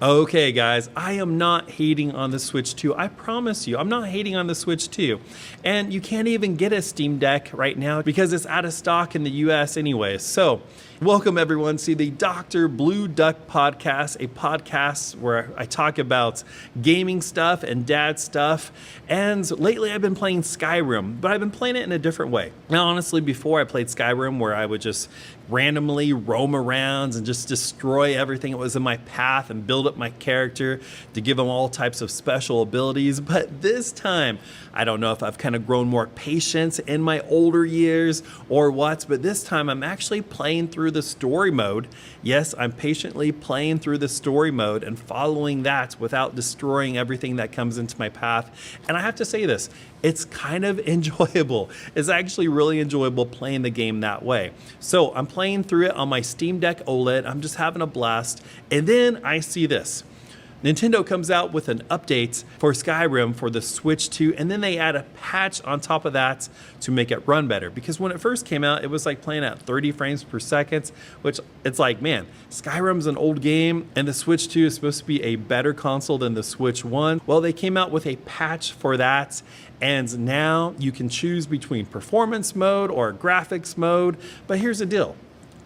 Okay, guys, I am not hating on the Switch 2. I promise you, I'm not hating on the Switch 2. And you can't even get a Steam Deck right now because it's out of stock in the US anyway. So, welcome everyone to the Dr. Blue Duck podcast, a podcast where I talk about gaming stuff and dad stuff. And lately I've been playing Skyrim, but I've been playing it in a different way. Now, honestly, before I played Skyrim, where I would just randomly roam around and just destroy everything that was in my path and build up my character to give them all types of special abilities. But this time, I don't know if I've kind of grown more patient in my older years or what, but this time I'm actually playing through the story mode. Yes, I'm patiently playing through the story mode and following that without destroying everything that comes into my path. And I have to say this, it's kind of enjoyable. It's actually really enjoyable playing the game that way. So I'm playing through it on my Steam Deck OLED. I'm just having a blast. And then I see this. Nintendo comes out with an update for Skyrim for the Switch 2, and then they add a patch on top of that to make it run better. Because when it first came out, it was like playing at 30 frames per second, which it's like, man, Skyrim's an old game, and the Switch 2 is supposed to be a better console than the Switch 1. Well, they came out with a patch for that, and now you can choose between performance mode or graphics mode. But here's the deal.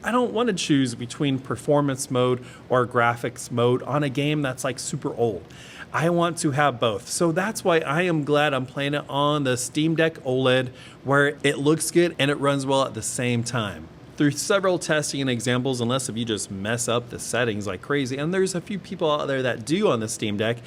I don't want to choose between performance mode or graphics mode on a game that's like super old. I want to have both. So that's why I am glad I'm playing it on the Steam Deck OLED, where it looks good and it runs well at the same time. Through several testing and examples, unless if you just mess up the settings like crazy, and there's a few people out there that do on the Steam Deck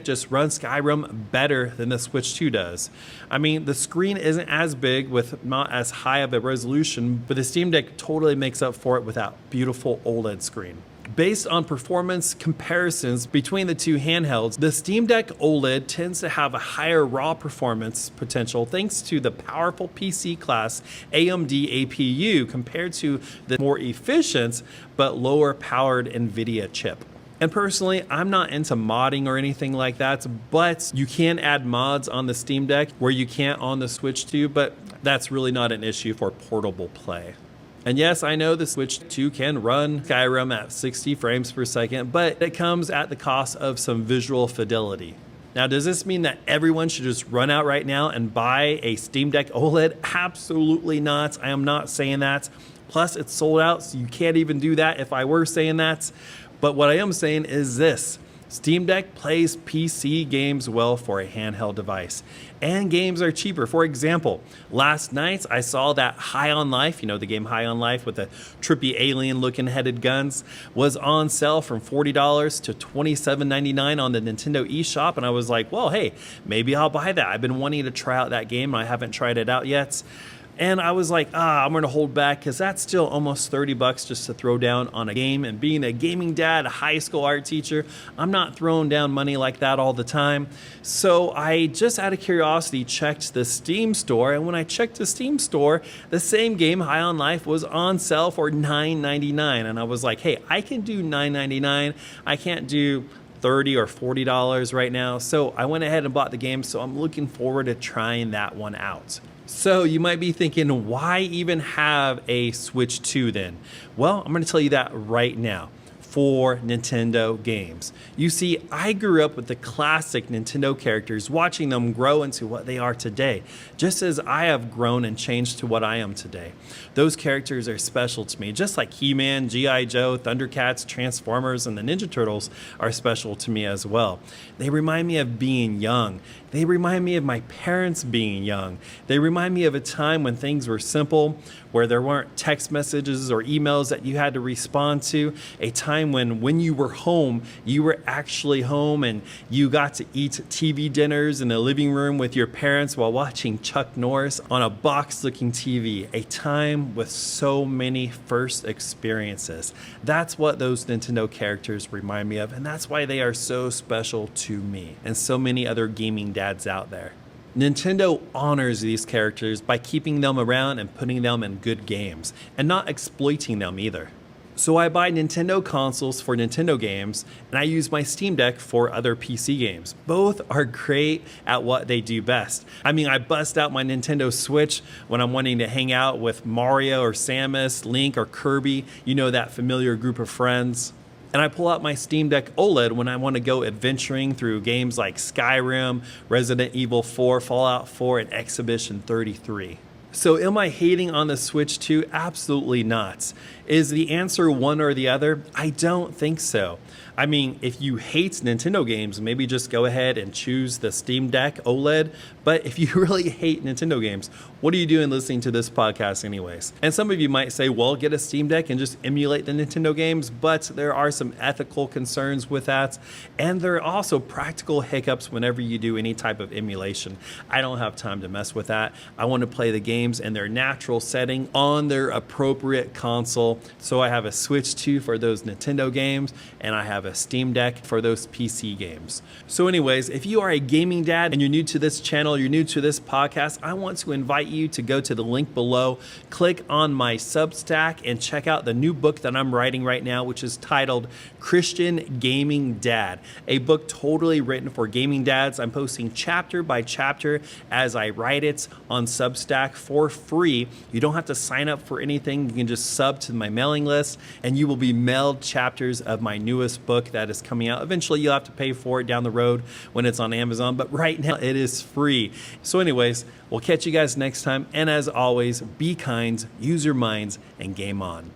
just runs Skyrim better than the Switch 2 does. I mean, the screen isn't as big with not as high of a resolution, but the Steam Deck totally makes up for it with that beautiful OLED screen. Based on performance comparisons between the two handhelds, the Steam Deck OLED tends to have a higher raw performance potential thanks to the powerful PC class AMD APU compared to the more efficient but lower powered NVIDIA chip. And personally, I'm not into modding or anything like that, but you can add mods on the Steam Deck where you can't on the Switch 2, but that's really not an issue for portable play. And yes, I know the Switch 2 can run Skyrim at 60 frames per second, but it comes at the cost of some visual fidelity. Now, does this mean that everyone should just run out right now and buy a Steam Deck OLED? Absolutely not. I am not saying that. Plus, it's sold out, so you can't even do that if I were saying that. But what I am saying is this. Steam Deck plays PC games well for a handheld device, and games are cheaper. For example, last night I saw that High on Life, you know, the game High on Life with the trippy alien looking headed guns, was on sale from $40 to $27.99 on the Nintendo eShop, and I was like, well, hey, maybe I'll buy that. I've been wanting to try out that game, and I haven't tried it out yet. And I was like, I'm going to hold back because that's still almost $30 just to throw down on a game. And being a gaming dad, a high school art teacher, I'm not throwing down money like that all the time. So I just out of curiosity checked the Steam store. And when I checked the Steam store, the same game, High on Life, was on sale for $9.99. And I was like, hey, I can do $9.99. I can't do $30 or $40 right now. So I went ahead and bought the game. So I'm looking forward to trying that one out. So you might be thinking, why even have a Switch 2 then? Well, I'm going to tell you that right now. For Nintendo games. You see, I grew up with the classic Nintendo characters, watching them grow into what they are today, just as I have grown and changed to what I am today. Those characters are special to me, just like He-Man, G.I. Joe, Thundercats, Transformers, and the Ninja Turtles are special to me as well. They remind me of being young. They remind me of my parents being young. They remind me of a time when things were simple, where there weren't text messages or emails that you had to respond to, a time when you were home, you were actually home and you got to eat TV dinners in the living room with your parents while watching Chuck Norris on a box-looking TV, a time with so many first experiences. That's what those Nintendo characters remind me of, and that's why they are so special to me and so many other gaming dads out there. Nintendo honors these characters by keeping them around and putting them in good games, and not exploiting them either. So I buy Nintendo consoles for Nintendo games, and I use my Steam Deck for other PC games. Both are great at what they do best. I mean, I bust out my Nintendo Switch when I'm wanting to hang out with Mario or Samus, Link or Kirby, you know, that familiar group of friends. And I pull out my Steam Deck OLED when I want to go adventuring through games like Skyrim, Resident Evil 4, Fallout 4, and Exhibition 33. So am I hating on the Switch 2? Absolutely not. Is the answer one or the other? I don't think so. I mean, if you hate Nintendo games, maybe just go ahead and choose the Steam Deck OLED. But if you really hate Nintendo games, what are you doing listening to this podcast anyways? And some of you might say, well, get a Steam Deck and just emulate the Nintendo games, but there are some ethical concerns with that. And there are also practical hiccups whenever you do any type of emulation. I don't have time to mess with that. I want to play the games in their natural setting on their appropriate console. So I have a Switch 2 for those Nintendo games, and I have a Steam Deck for those PC games. So anyways, if you are a gaming dad and you're new to this channel, you're new to this podcast, I want to invite you to go to the link below, click on my Substack, and check out the new book that I'm writing right now, which is titled Christian Gaming Dad, a book totally written for gaming dads. I'm posting chapter by chapter as I write it on Substack for free. You don't have to sign up for anything. You can just sub to my mailing list and you will be mailed chapters of my newest book that is coming out. Eventually you'll have to pay for it down the road when it's on Amazon, but right now it is free. So anyways, we'll catch you guys next time. And as always, be kind, use your minds, and game on.